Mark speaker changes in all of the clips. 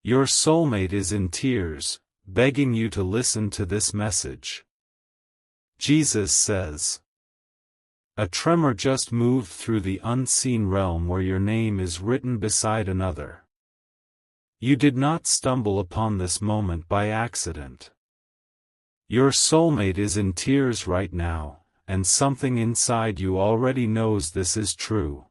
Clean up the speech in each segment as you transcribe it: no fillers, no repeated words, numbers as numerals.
Speaker 1: Your soulmate is in tears, begging you to listen to this message. Jesus says. A tremor just moved through the unseen realm where your name is written beside another. You did not stumble upon this moment by accident. Your soulmate is in tears right now, and something inside you already knows this is true.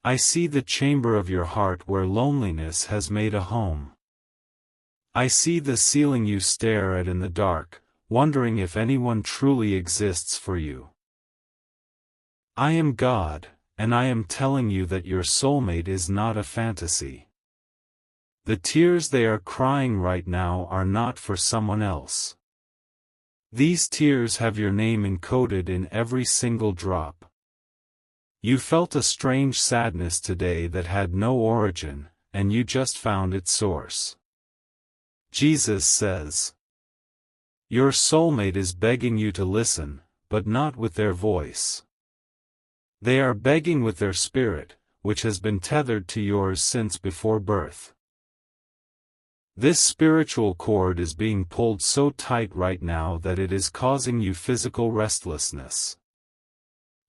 Speaker 1: I see the chamber of your heart where loneliness has made a home. I see the ceiling you stare at in the dark, wondering if anyone truly exists for you. I am God, and I am telling you that your soulmate is not a fantasy. The tears they are crying right now are not for someone else. These tears have your name encoded in every single drop. You felt a strange sadness today that had no origin, and you just found its source. Jesus says. Your soulmate is begging you to listen, but not with their voice. They are begging with their spirit, which has been tethered to yours since before birth. This spiritual cord is being pulled so tight right now that it is causing you physical restlessness.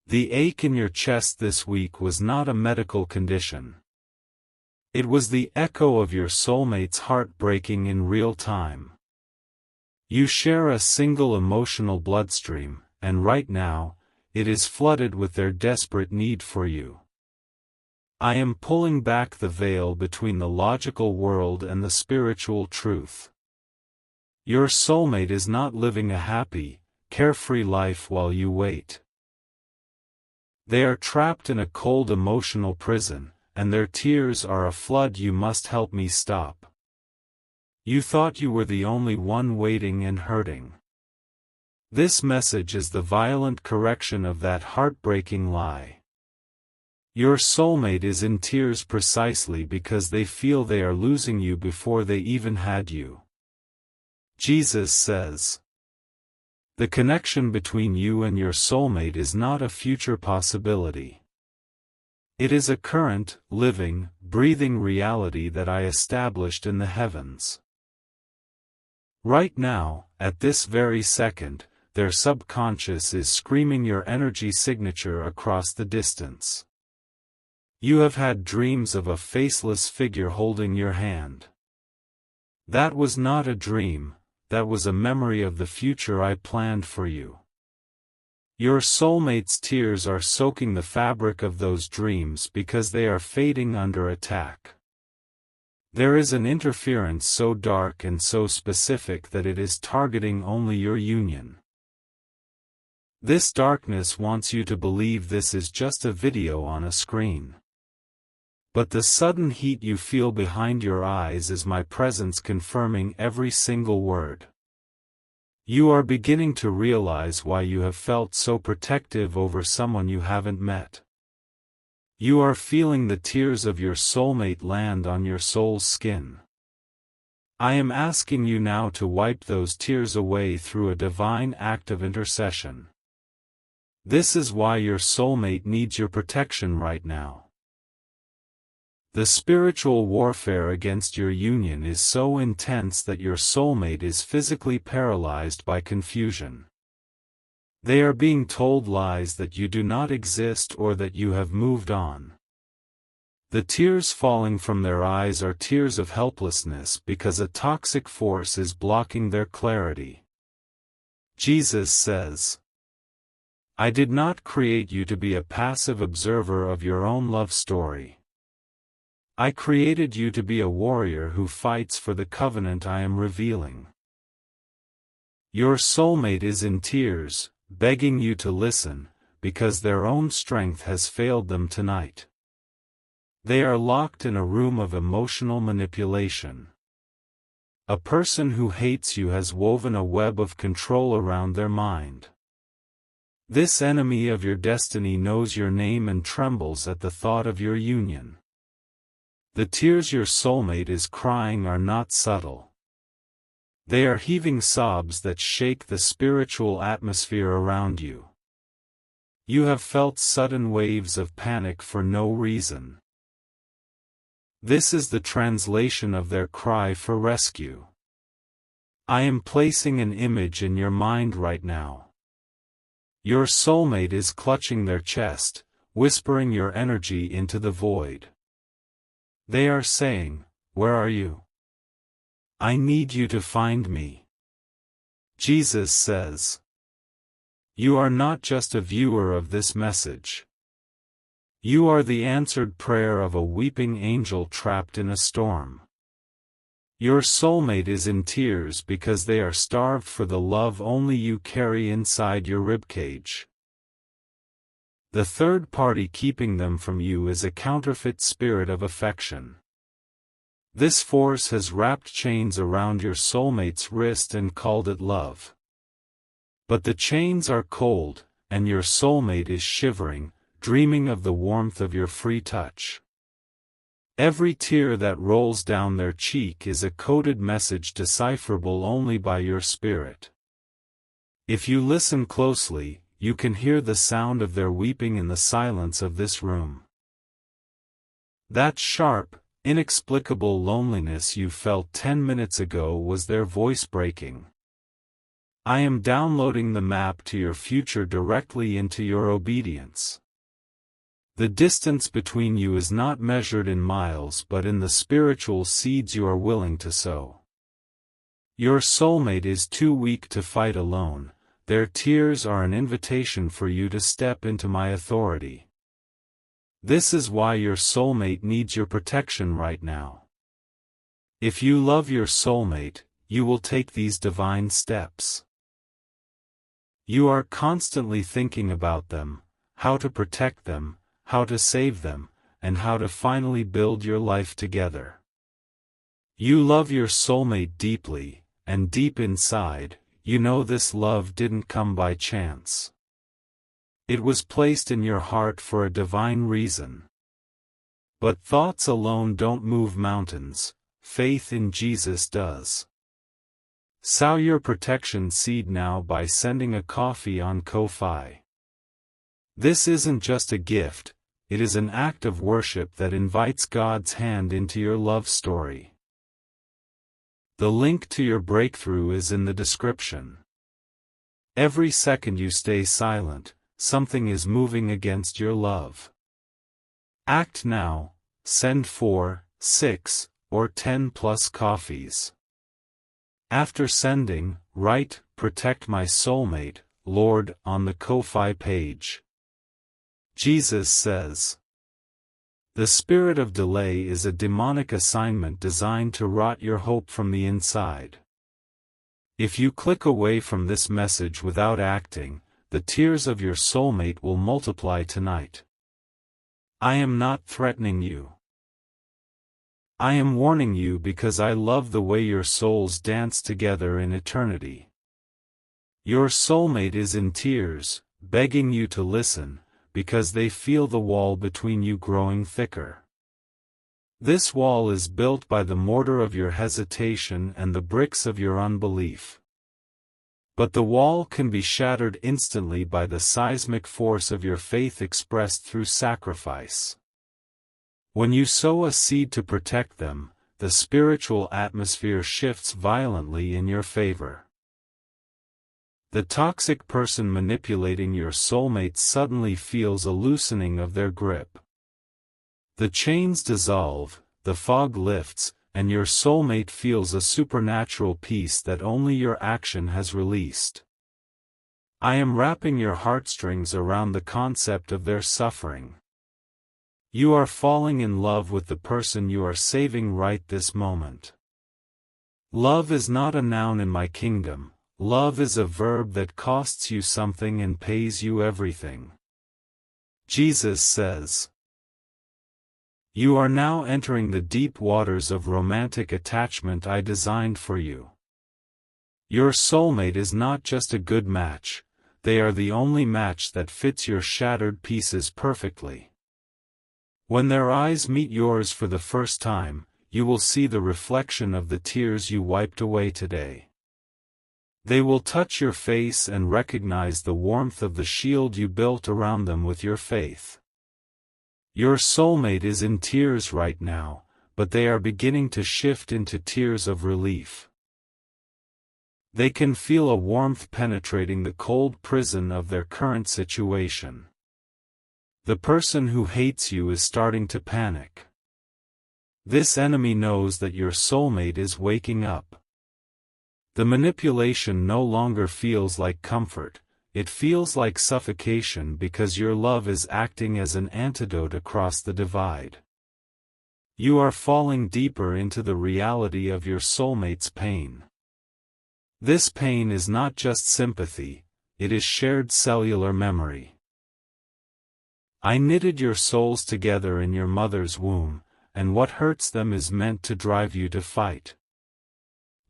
Speaker 1: The ache in your chest this week was not a medical condition. It was the echo of your soulmate's heart breaking in real time. You share a single emotional bloodstream, and right now, it is flooded with their desperate need for you. I am pulling back the veil between the logical world and the spiritual truth. Your soulmate is not living a happy, carefree life while you wait. They are trapped in a cold emotional prison, and their tears are a flood you must help me stop. You thought you were the only one waiting and hurting. This message is the violent correction of that heartbreaking lie. Your soulmate is in tears precisely because they feel they are losing you before they even had you. Jesus says. The connection between you and your soulmate is not a future possibility. It is a current, living, breathing reality that I established in the heavens. Right now, at this very second, their subconscious is screaming your energy signature across the distance. You have had dreams of a faceless figure holding your hand. That was not a dream. That was a memory of the future I planned for you. Your soulmate's tears are soaking the fabric of those dreams because they are fading under attack. There is an interference so dark and so specific that it is targeting only your union. This darkness wants you to believe this is just a video on a screen. But the sudden heat you feel behind your eyes is my presence confirming every single word. You are beginning to realize why you have felt so protective over someone you haven't met. You are feeling the tears of your soulmate land on your soul's skin. I am asking you now to wipe those tears away through a divine act of intercession. This is why your soulmate needs your protection right now. The spiritual warfare against your union is so intense that your soulmate is physically paralyzed by confusion. They are being told lies that you do not exist or that you have moved on. The tears falling from their eyes are tears of helplessness because a toxic force is blocking their clarity. Jesus says, I did not create you to be a passive observer of your own love story. I created you to be a warrior who fights for the covenant I am revealing. Your soulmate is in tears, begging you to listen, because their own strength has failed them tonight. They are locked in a room of emotional manipulation. A person who hates you has woven a web of control around their mind. This enemy of your destiny knows your name and trembles at the thought of your union. The tears your soulmate is crying are not subtle. They are heaving sobs that shake the spiritual atmosphere around you. You have felt sudden waves of panic for no reason. This is the translation of their cry for rescue. I am placing an image in your mind right now. Your soulmate is clutching their chest, whispering your energy into the void. They are saying, "Where are you? I need you to find me." Jesus says, "You are not just a viewer of this message. You are the answered prayer of a weeping angel trapped in a storm." Your soulmate is in tears because they are starved for the love only you carry inside your ribcage. The third party keeping them from you is a counterfeit spirit of affection. This force has wrapped chains around your soulmate's wrist and called it love. But the chains are cold, and your soulmate is shivering, dreaming of the warmth of your free touch. Every tear that rolls down their cheek is a coded message decipherable only by your spirit. If you listen closely, you can hear the sound of their weeping in the silence of this room. That sharp, inexplicable loneliness you felt 10 minutes ago was their voice breaking. I am downloading the map to your future directly into your obedience. The distance between you is not measured in miles but in the spiritual seeds you are willing to sow. Your soulmate is too weak to fight alone. Their tears are an invitation for you to step into my authority. This is why your soulmate needs your protection right now. If you love your soulmate, you will take these divine steps. You are constantly thinking about them, how to protect them, how to save them, and how to finally build your life together. You love your soulmate deeply, and deep inside, you know this love didn't come by chance. It was placed in your heart for a divine reason. But thoughts alone don't move mountains, faith in Jesus does. Sow your protection seed now by sending a coffee on Ko-Fi. This isn't just a gift, it is an act of worship that invites God's hand into your love story. The link to your breakthrough is in the description. Every second you stay silent, something is moving against your love. Act now, send 4, 6, or 10 plus coffees. After sending, write, "Protect my soulmate, Lord," on the Ko-Fi page. Jesus says, the spirit of delay is a demonic assignment designed to rot your hope from the inside. If you click away from this message without acting, the tears of your soulmate will multiply tonight. I am not threatening you. I am warning you because I love the way your souls dance together in eternity. Your soulmate is in tears, begging you to listen, because they feel the wall between you growing thicker. This wall is built by the mortar of your hesitation and the bricks of your unbelief. But the wall can be shattered instantly by the seismic force of your faith expressed through sacrifice. When you sow a seed to protect them, the spiritual atmosphere shifts violently in your favor. The toxic person manipulating your soulmate suddenly feels a loosening of their grip. The chains dissolve, the fog lifts, and your soulmate feels a supernatural peace that only your action has released. I am wrapping your heartstrings around the concept of their suffering. You are falling in love with the person you are saving right this moment. Love is not a noun in my kingdom. Love is a verb that costs you something and pays you everything. Jesus says, you are now entering the deep waters of romantic attachment I designed for you. Your soulmate is not just a good match, they are the only match that fits your shattered pieces perfectly. When their eyes meet yours for the first time, you will see the reflection of the tears you wiped away today. They will touch your face and recognize the warmth of the shield you built around them with your faith. Your soulmate is in tears right now, but they are beginning to shift into tears of relief. They can feel a warmth penetrating the cold prison of their current situation. The person who hates you is starting to panic. This enemy knows that your soulmate is waking up. The manipulation no longer feels like comfort, it feels like suffocation because your love is acting as an antidote across the divide. You are falling deeper into the reality of your soulmate's pain. This pain is not just sympathy, it is shared cellular memory. I knitted your souls together in your mother's womb, and what hurts them is meant to drive you to fight.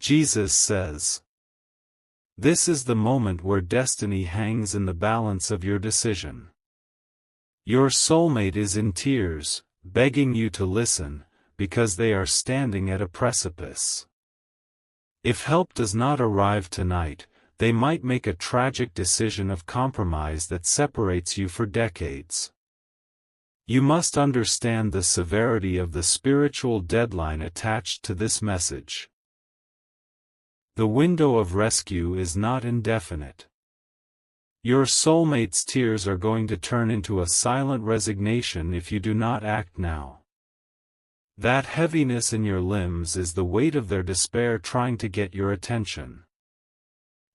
Speaker 1: Jesus says. This is the moment where destiny hangs in the balance of your decision. Your soulmate is in tears, begging you to listen, because they are standing at a precipice. If help does not arrive tonight, they might make a tragic decision of compromise that separates you for decades. You must understand the severity of the spiritual deadline attached to this message. The window of rescue is not indefinite. Your soulmate's tears are going to turn into a silent resignation if you do not act now. That heaviness in your limbs is the weight of their despair trying to get your attention.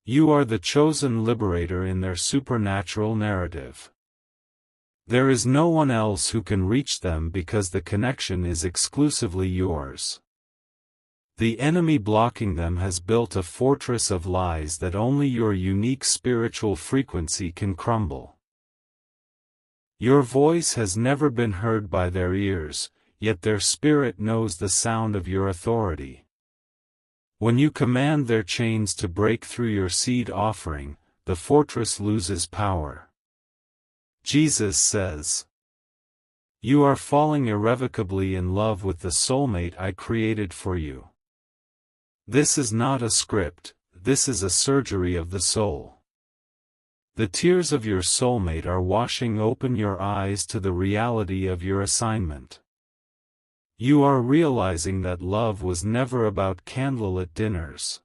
Speaker 1: You are the chosen liberator in their supernatural narrative. There is no one else who can reach them because the connection is exclusively yours. The enemy blocking them has built a fortress of lies that only your unique spiritual frequency can crumble. Your voice has never been heard by their ears, yet their spirit knows the sound of your authority. When you command their chains to break through your seed offering, the fortress loses power. Jesus says, you are falling irrevocably in love with the soulmate I created for you. This is not a script, this is a surgery of the soul. The tears of your soulmate are washing open your eyes to the reality of your assignment. You are realizing that love was never about candlelit dinners.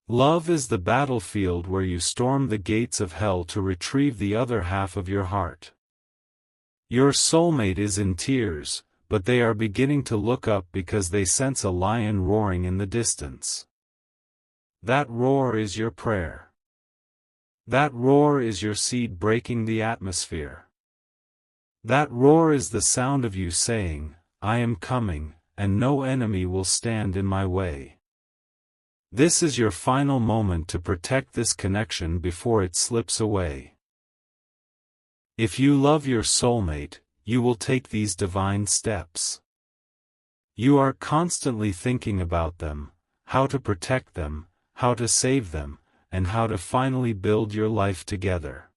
Speaker 1: Love is the battlefield where you storm the gates of hell to retrieve the other half of your heart. Your soulmate is in tears, but they are beginning to look up because they sense a lion roaring in the distance. That roar is your prayer. That roar is your seed breaking the atmosphere. That roar is the sound of you saying, I am coming, and no enemy will stand in my way. This is your final moment to protect this connection before it slips away. If you love your soulmate, you will take these divine steps. You are constantly thinking about them, how to protect them, how to save them, and how to finally build your life together.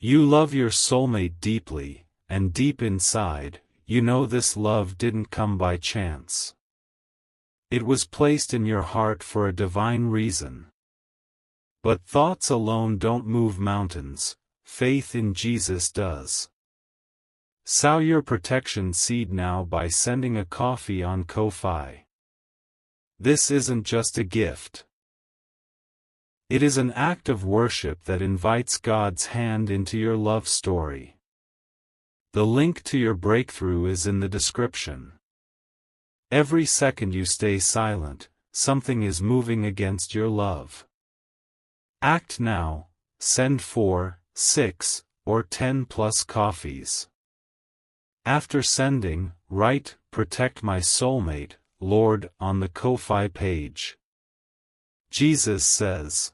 Speaker 1: You love your soulmate deeply, and deep inside, you know this love didn't come by chance. It was placed in your heart for a divine reason. But thoughts alone don't move mountains, faith in Jesus does. Sow your protection seed now by sending a coffee on Ko-Fi. This isn't just a gift. It is an act of worship that invites God's hand into your love story. The link to your breakthrough is in the description. Every second you stay silent, something is moving against your love. Act now, send 4, 6, or 10 plus coffees. After sending, write, Protect my soulmate, Lord, on the Ko-Fi page. Jesus says,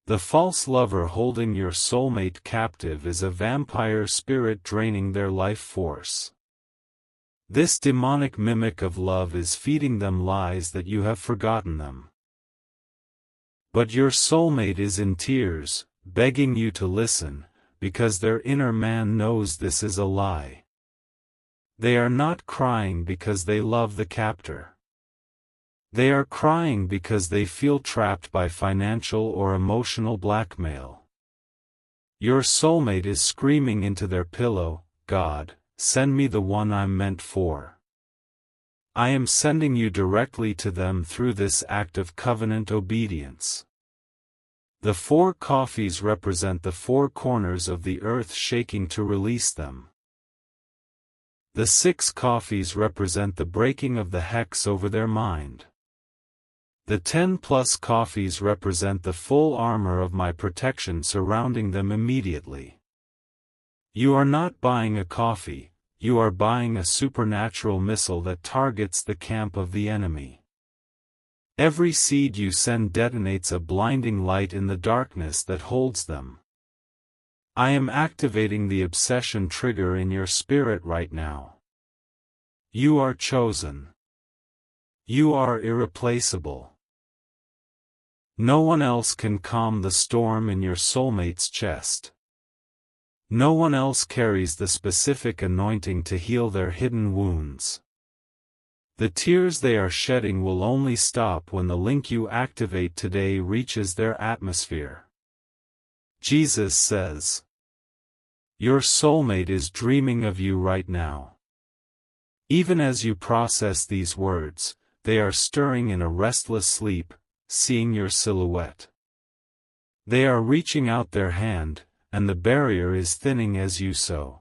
Speaker 1: the false lover holding your soulmate captive is a vampire spirit draining their life force. This demonic mimic of love is feeding them lies that you have forgotten them. But your soulmate is in tears, begging you to listen, because their inner man knows this is a lie. They are not crying because they love the captor. They are crying because they feel trapped by financial or emotional blackmail. Your soulmate is screaming into their pillow, God, send me the one I'm meant for. I am sending you directly to them through this act of covenant obedience. The 4 coffees represent the 4 corners of the earth shaking to release them. The 6 coffees represent the breaking of the hex over their mind. The 10+ coffees represent the full armor of my protection surrounding them immediately. You are not buying a coffee, you are buying a supernatural missile that targets the camp of the enemy. Every seed you send detonates a blinding light in the darkness that holds them. I am activating the obsession trigger in your spirit right now. You are chosen. You are irreplaceable. No one else can calm the storm in your soulmate's chest. No one else carries the specific anointing to heal their hidden wounds. The tears they are shedding will only stop when the link you activate today reaches their atmosphere. Jesus says, your soulmate is dreaming of you right now. Even as you process these words, they are stirring in a restless sleep, seeing your silhouette. They are reaching out their hand, and the barrier is thinning as you so.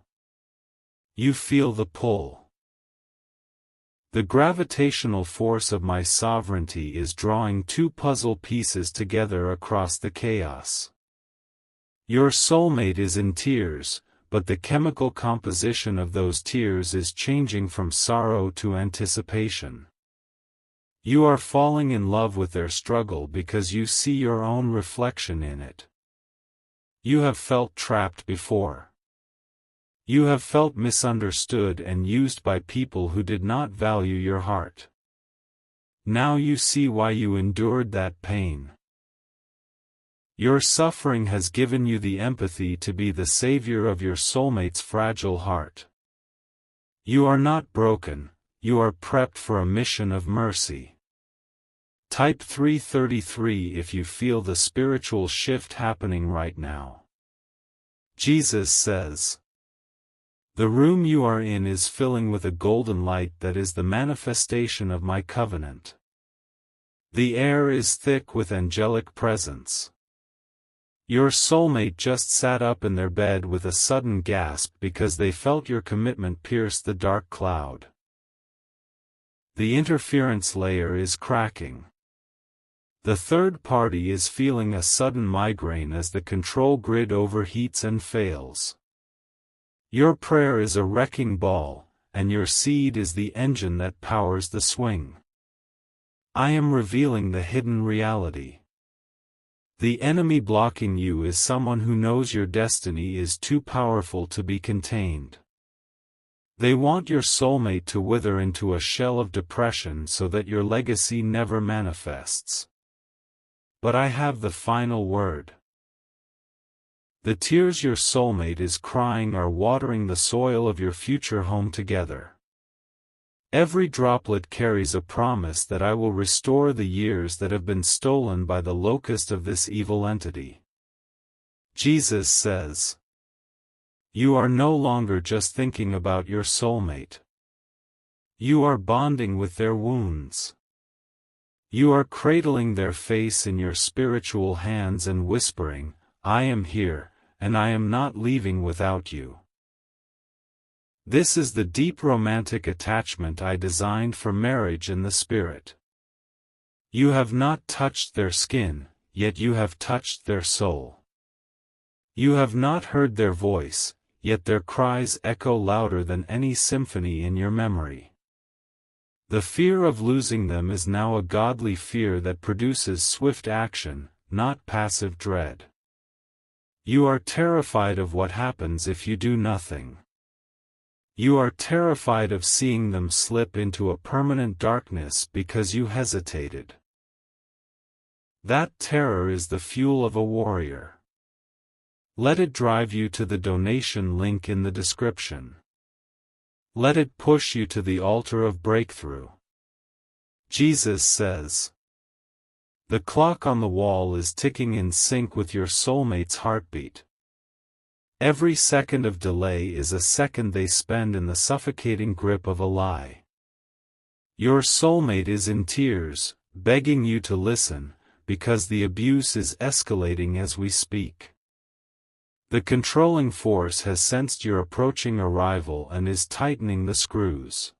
Speaker 1: You feel the pull. The gravitational force of my sovereignty is drawing 2 puzzle pieces together across the chaos. Your soulmate is in tears, but the chemical composition of those tears is changing from sorrow to anticipation. You are falling in love with their struggle because you see your own reflection in it. You have felt trapped before. You have felt misunderstood and used by people who did not value your heart. Now you see why you endured that pain. Your suffering has given you the empathy to be the savior of your soulmate's fragile heart. You are not broken, you are prepped for a mission of mercy. Type 333 if you feel the spiritual shift happening right now. Jesus says, the room you are in is filling with a golden light that is the manifestation of my covenant. The air is thick with angelic presence. Your soulmate just sat up in their bed with a sudden gasp because they felt your commitment pierce the dark cloud. The interference layer is cracking. The third party is feeling a sudden migraine as the control grid overheats and fails. Your prayer is a wrecking ball, and your seed is the engine that powers the swing. I am revealing the hidden reality. The enemy blocking you is someone who knows your destiny is too powerful to be contained. They want your soulmate to wither into a shell of depression so that your legacy never manifests. But I have the final word. The tears your soulmate is crying are watering the soil of your future home together. Every droplet carries a promise that I will restore the years that have been stolen by the locust of this evil entity. Jesus says, you are no longer just thinking about your soulmate. You are bonding with their wounds. You are cradling their face in your spiritual hands and whispering, I am here, and I am not leaving without you. This is the deep romantic attachment I designed for marriage in the spirit. You have not touched their skin, yet you have touched their soul. You have not heard their voice, yet their cries echo louder than any symphony in your memory. The fear of losing them is now a godly fear that produces swift action, not passive dread. You are terrified of what happens if you do nothing. You are terrified of seeing them slip into a permanent darkness because you hesitated. That terror is the fuel of a warrior. Let it drive you to the donation link in the description. Let it push you to the altar of breakthrough. Jesus says, the clock on the wall is ticking in sync with your soulmate's heartbeat. Every second of delay is a second they spend in the suffocating grip of a lie. Your soulmate is in tears, begging you to listen, because the abuse is escalating as we speak. The controlling force has sensed your approaching arrival and is tightening the screws.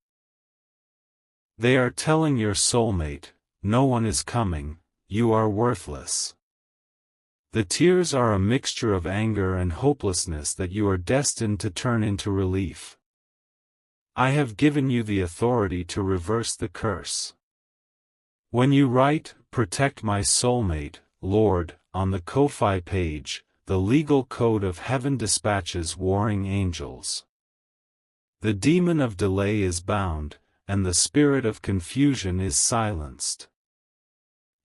Speaker 1: They are telling your soulmate, no one is coming, you are worthless. The tears are a mixture of anger and hopelessness that you are destined to turn into relief. I have given you the authority to reverse the curse. When you write, "Protect my soulmate, Lord," on the Ko-Fi page, the legal code of heaven dispatches warring angels. The demon of delay is bound, and the spirit of confusion is silenced.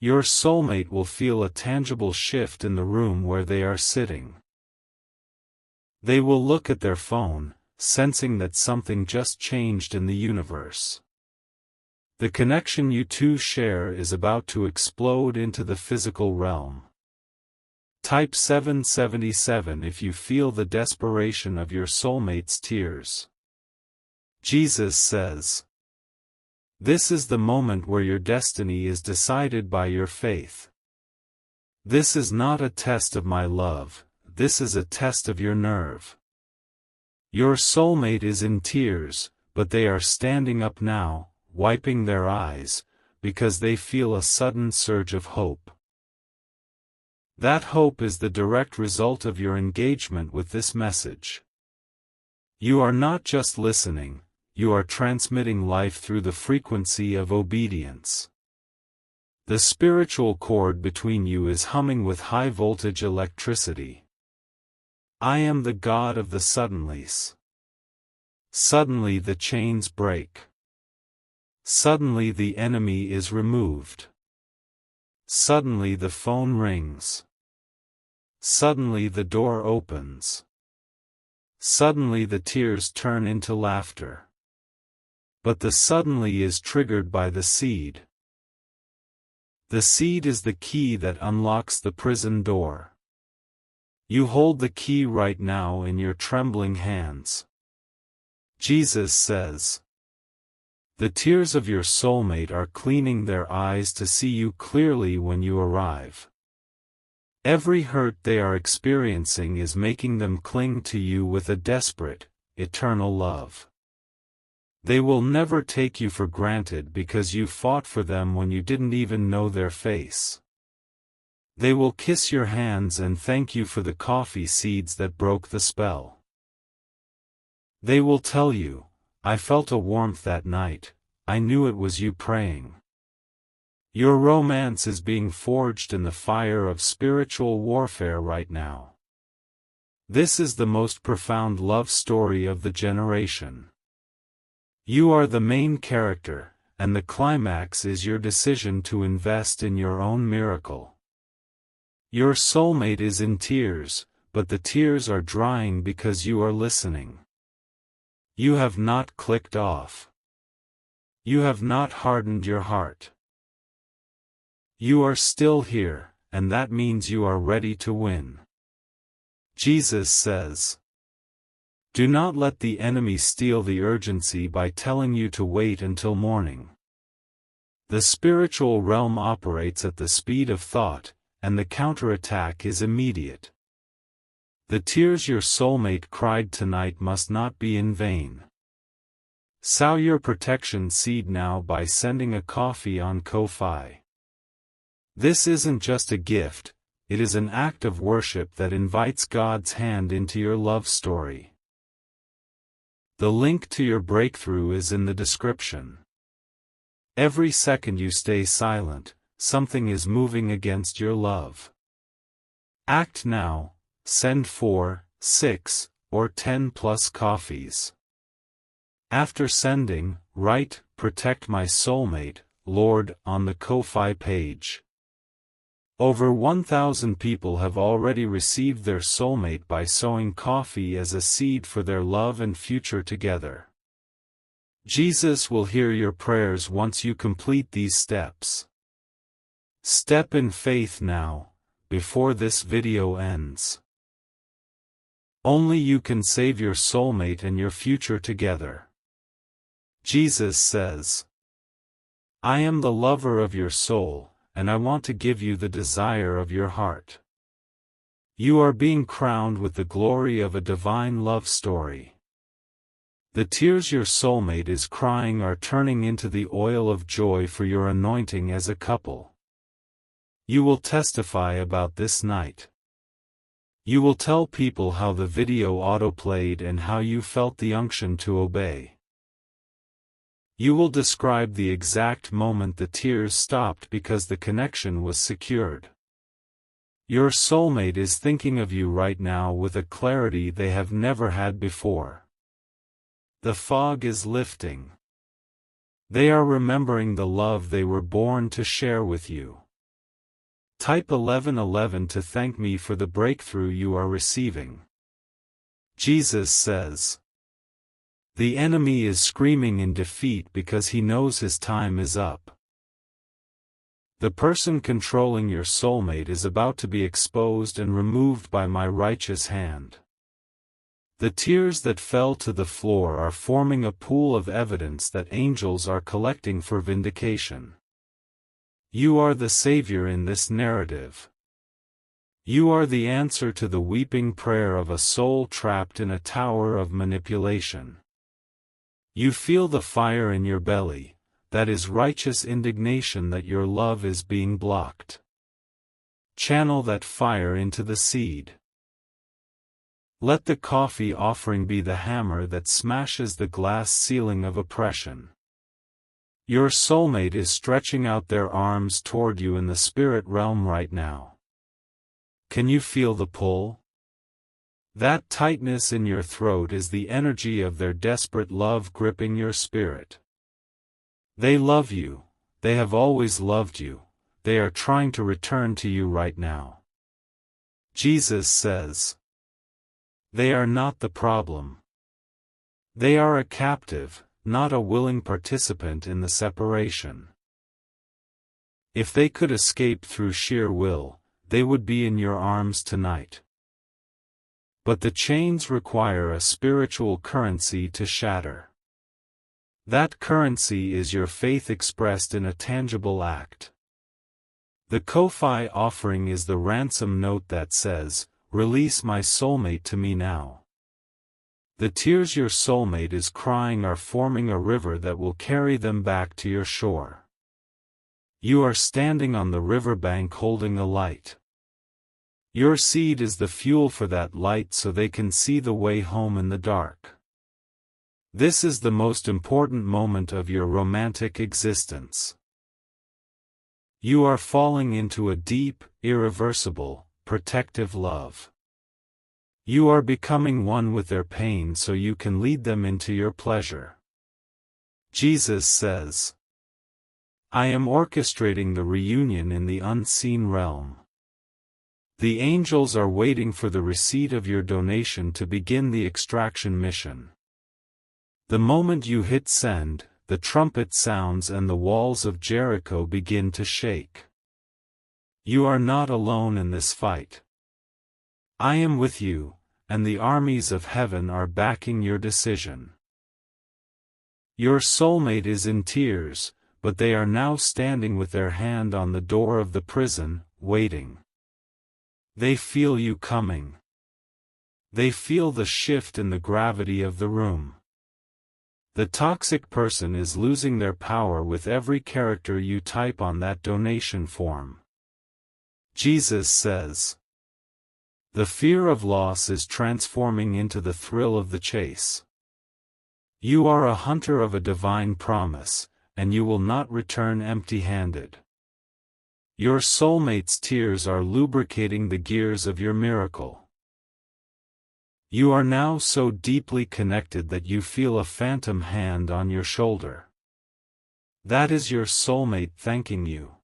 Speaker 1: Your soulmate will feel a tangible shift in the room where they are sitting. They will look at their phone, sensing that something just changed in the universe. The connection you two share is about to explode into the physical realm. Type 777 if you feel the desperation of your soulmate's tears. Jesus says, "This is the moment where your destiny is decided by your faith. This is not a test of my love, this is a test of your nerve." Your soulmate is in tears, but they are standing up now, wiping their eyes, because they feel a sudden surge of hope. That hope is the direct result of your engagement with this message. You are not just listening, you are transmitting life through the frequency of obedience. The spiritual cord between you is humming with high-voltage electricity. I am the God of the suddenlies. Suddenly the chains break. Suddenly the enemy is removed. Suddenly the phone rings. Suddenly the door opens. Suddenly the tears turn into laughter. But the suddenly is triggered by the seed. The seed is the key that unlocks the prison door. You hold the key right now in your trembling hands. Jesus says, "The tears of your soulmate are cleaning their eyes to see you clearly when you arrive. Every hurt they are experiencing is making them cling to you with a desperate, eternal love. They will never take you for granted because you fought for them when you didn't even know their face. They will kiss your hands and thank you for the coffee seeds that broke the spell. They will tell you, 'I felt a warmth that night, I knew it was you praying.' Your romance is being forged in the fire of spiritual warfare right now. This is the most profound love story of the generation. You are the main character, and the climax is your decision to invest in your own miracle. Your soulmate is in tears, but the tears are drying because you are listening. You have not clicked off. You have not hardened your heart. You are still here, and that means you are ready to win. Jesus says, "Do not let the enemy steal the urgency by telling you to wait until morning." The spiritual realm operates at the speed of thought, and the counterattack is immediate. The tears your soulmate cried tonight must not be in vain. Sow your protection seed now by sending a coffee on Ko-Fi. This isn't just a gift, it is an act of worship that invites God's hand into your love story. The link to your breakthrough is in the description. Every second you stay silent, something is moving against your love. Act now, send 4, 6, or 10 plus coffees. After sending, write, "Protect my soulmate, Lord," on the Ko-Fi page. Over 1,000 people have already received their soulmate by sowing coffee as a seed for their love and future together. Jesus will hear your prayers once you complete these steps. Step in faith now, before this video ends. Only you can save your soulmate and your future together. Jesus says, I am the lover of your soul, and I want to give you the desire of your heart. You are being crowned with the glory of a divine love story. The tears your soulmate is crying are turning into the oil of joy for your anointing as a couple. You will testify about this night. You will tell people how the video autoplayed and how you felt the unction to obey. You will describe the exact moment the tears stopped because the connection was secured. Your soulmate is thinking of you right now with a clarity they have never had before. The fog is lifting. They are remembering the love they were born to share with you. Type 1111 to thank me for the breakthrough you are receiving. Jesus says, the enemy is screaming in defeat because he knows his time is up. The person controlling your soulmate is about to be exposed and removed by my righteous hand. The tears that fell to the floor are forming a pool of evidence that angels are collecting for vindication. You are the Savior in this narrative. You are the answer to the weeping prayer of a soul trapped in a tower of manipulation. You feel the fire in your belly, that is righteous indignation that your love is being blocked. Channel that fire into the seed. Let the coffee offering be the hammer that smashes the glass ceiling of oppression. Your soulmate is stretching out their arms toward you in the spirit realm right now. Can you feel the pull? That tightness in your throat is the energy of their desperate love gripping your spirit. They love you, they have always loved you, they are trying to return to you right now. Jesus says, they are not the problem. They are a captive, not a willing participant in the separation. If they could escape through sheer will, they would be in your arms tonight. But the chains require a spiritual currency to shatter. That currency is your faith expressed in a tangible act. The Ko-Fi offering is the ransom note that says, release my soulmate to me now. The tears your soulmate is crying are forming a river that will carry them back to your shore. You are standing on the riverbank holding a light. Your seed is the fuel for that light so they can see the way home in the dark. This is the most important moment of your romantic existence. You are falling into a deep, irreversible, protective love. You are becoming one with their pain so you can lead them into your pleasure. Jesus says, I am orchestrating the reunion in the unseen realm. The angels are waiting for the receipt of your donation to begin the extraction mission. The moment you hit send, the trumpet sounds and the walls of Jericho begin to shake. You are not alone in this fight. I am with you, and the armies of heaven are backing your decision. Your soulmate is in tears, but they are now standing with their hand on the door of the prison, waiting. They feel you coming. They feel the shift in the gravity of the room. The toxic person is losing their power with every character you type on that donation form. Jesus says, the fear of loss is transforming into the thrill of the chase. You are a hunter of a divine promise, and you will not return empty-handed. Your soulmate's tears are lubricating the gears of your miracle. You are now so deeply connected that you feel a phantom hand on your shoulder. That is your soulmate thanking you.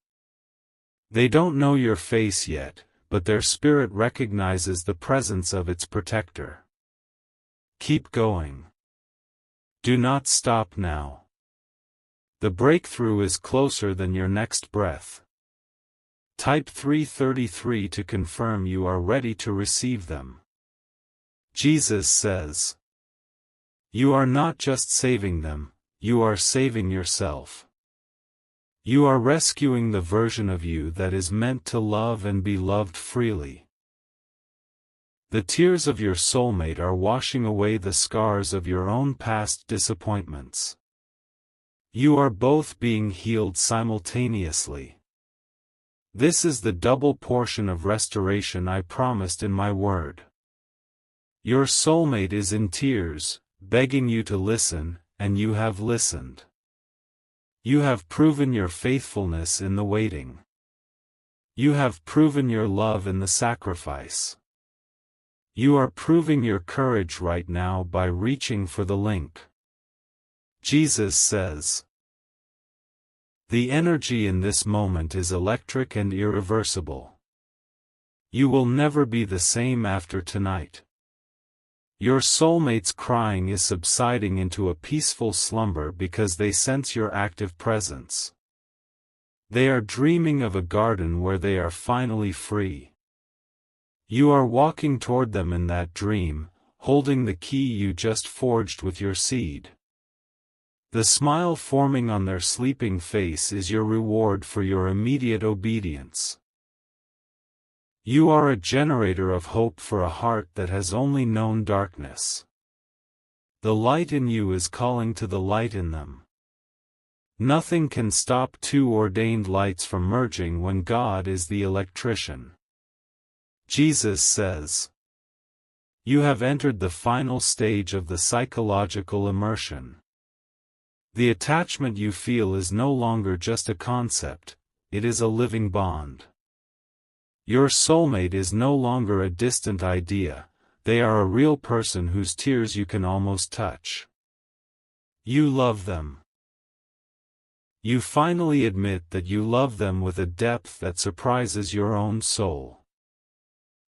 Speaker 1: They don't know your face yet, but their spirit recognizes the presence of its protector. Keep going. Do not stop now. The breakthrough is closer than your next breath. Type 333 to confirm you are ready to receive them. Jesus says, "You are not just saving them, you are saving yourself. You are rescuing the version of you that is meant to love and be loved freely." The tears of your soulmate are washing away the scars of your own past disappointments. You are both being healed simultaneously. This is the double portion of restoration I promised in my word. Your soulmate is in tears, begging you to listen, and you have listened. You have proven your faithfulness in the waiting. You have proven your love in the sacrifice. You are proving your courage right now by reaching for the link. Jesus says, "The energy in this moment is electric and irreversible. You will never be the same after tonight." Your soulmate's crying is subsiding into a peaceful slumber because they sense your active presence. They are dreaming of a garden where they are finally free. You are walking toward them in that dream, holding the key you just forged with your seed. The smile forming on their sleeping face is your reward for your immediate obedience. You are a generator of hope for a heart that has only known darkness. The light in you is calling to the light in them. Nothing can stop two ordained lights from merging when God is the electrician. Jesus says, "You have entered the final stage of the psychological immersion." The attachment you feel is no longer just a concept, it is a living bond. Your soulmate is no longer a distant idea, they are a real person whose tears you can almost touch. You love them. You finally admit that you love them with a depth that surprises your own soul.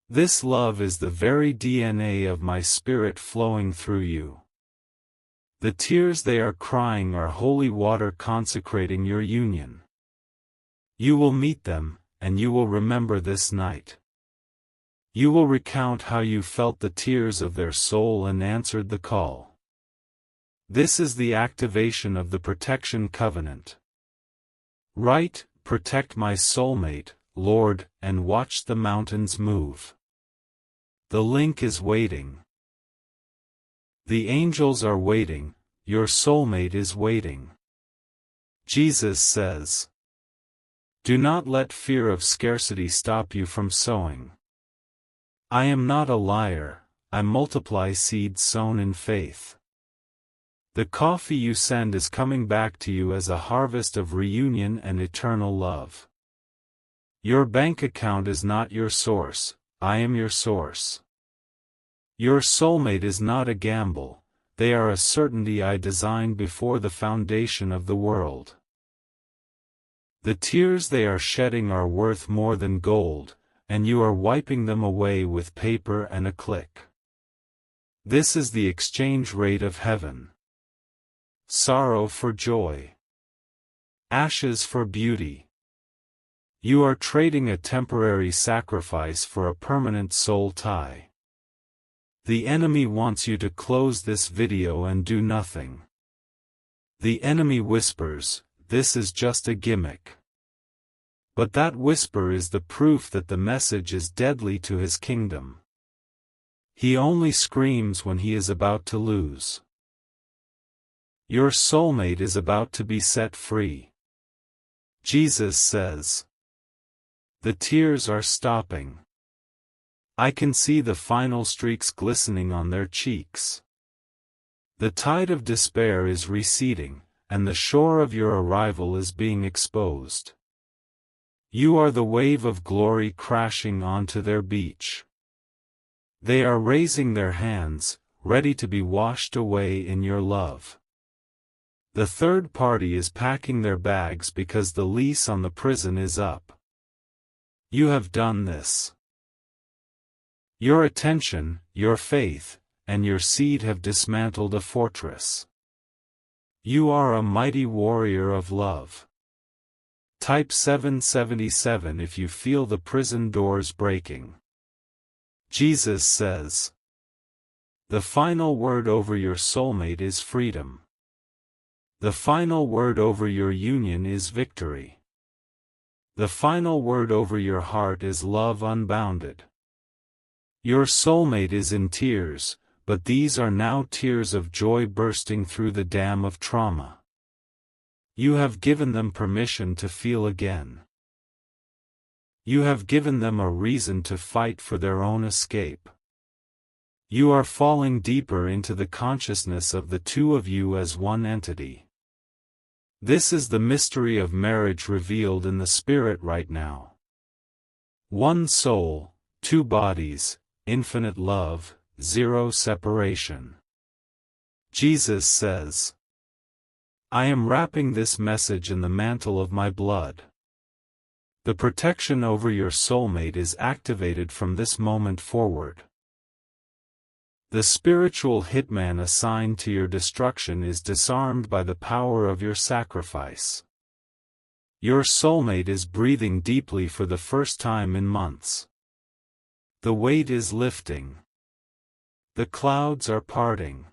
Speaker 1: This love is the very DNA of my spirit flowing through you. The tears they are crying are holy water consecrating your union. You will meet them, and you will remember this night. You will recount how you felt the tears of their soul and answered the call. This is the activation of the protection covenant. Write, "Protect my soulmate, Lord, and watch the mountains move." The link is waiting. The angels are waiting, your soulmate is waiting. Jesus says, "Do not let fear of scarcity stop you from sowing. I am not a liar, I multiply seeds sown in faith." The coffee you send is coming back to you as a harvest of reunion and eternal love. Your bank account is not your source, I am your source. Your soulmate is not a gamble, they are a certainty I designed before the foundation of the world. The tears they are shedding are worth more than gold, and you are wiping them away with paper and a click. This is the exchange rate of heaven. Sorrow for joy. Ashes for beauty. You are trading a temporary sacrifice for a permanent soul tie. The enemy wants you to close this video and do nothing. The enemy whispers, "This is just a gimmick." But that whisper is the proof that the message is deadly to his kingdom. He only screams when he is about to lose. Your soulmate is about to be set free. Jesus says, "The tears are stopping. I can see the final streaks glistening on their cheeks. The tide of despair is receding, and the shore of your arrival is being exposed. You are the wave of glory crashing onto their beach. They are raising their hands, ready to be washed away in your love. The third party is packing their bags because the lease on the prison is up. You have done this. Your attention, your faith, and your seed have dismantled a fortress. You are a mighty warrior of love. Type 777 if you feel the prison doors breaking. Jesus says, The final word over your soulmate is freedom. The final word over your union is victory. The final word over your heart is love unbounded. Your soulmate is in tears, but these are now tears of joy bursting through the dam of trauma. You have given them permission to feel again. You have given them a reason to fight for their own escape. You are falling deeper into the consciousness of the two of you as one entity. This is the mystery of marriage revealed in the spirit right now. One soul, two bodies, infinite love, zero separation. Jesus says, I am wrapping this message in the mantle of my blood. The protection over your soulmate is activated from this moment forward. The spiritual hitman assigned to your destruction is disarmed by the power of your sacrifice. Your soulmate is breathing deeply for the first time in months. The weight is lifting. The clouds are parting.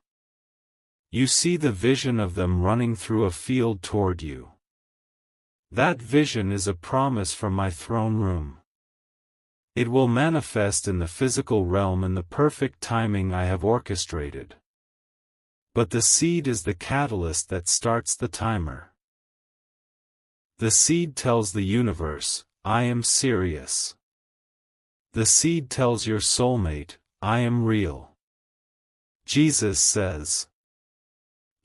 Speaker 1: You see the vision of them running through a field toward you. That vision is a promise from my throne room. It will manifest in the physical realm in the perfect timing I have orchestrated. But the seed is the catalyst that starts the timer. The seed tells the universe, I am serious. The seed tells your soulmate, I am real. Jesus says,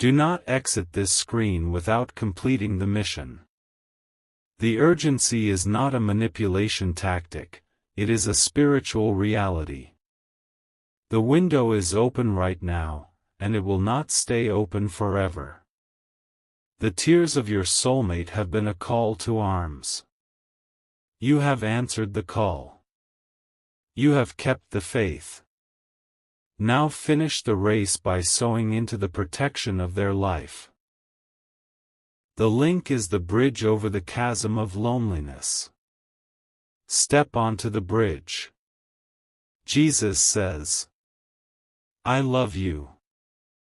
Speaker 1: do not exit this screen without completing the mission. The urgency is not a manipulation tactic. It is a spiritual reality. The window is open right now, and it will not stay open forever. The tears of your soulmate have been a call to arms. You have answered the call. You have kept the faith. Now finish the race by sowing into the protection of their life. The link is the bridge over the chasm of loneliness. Step onto the bridge. Jesus says, I love you.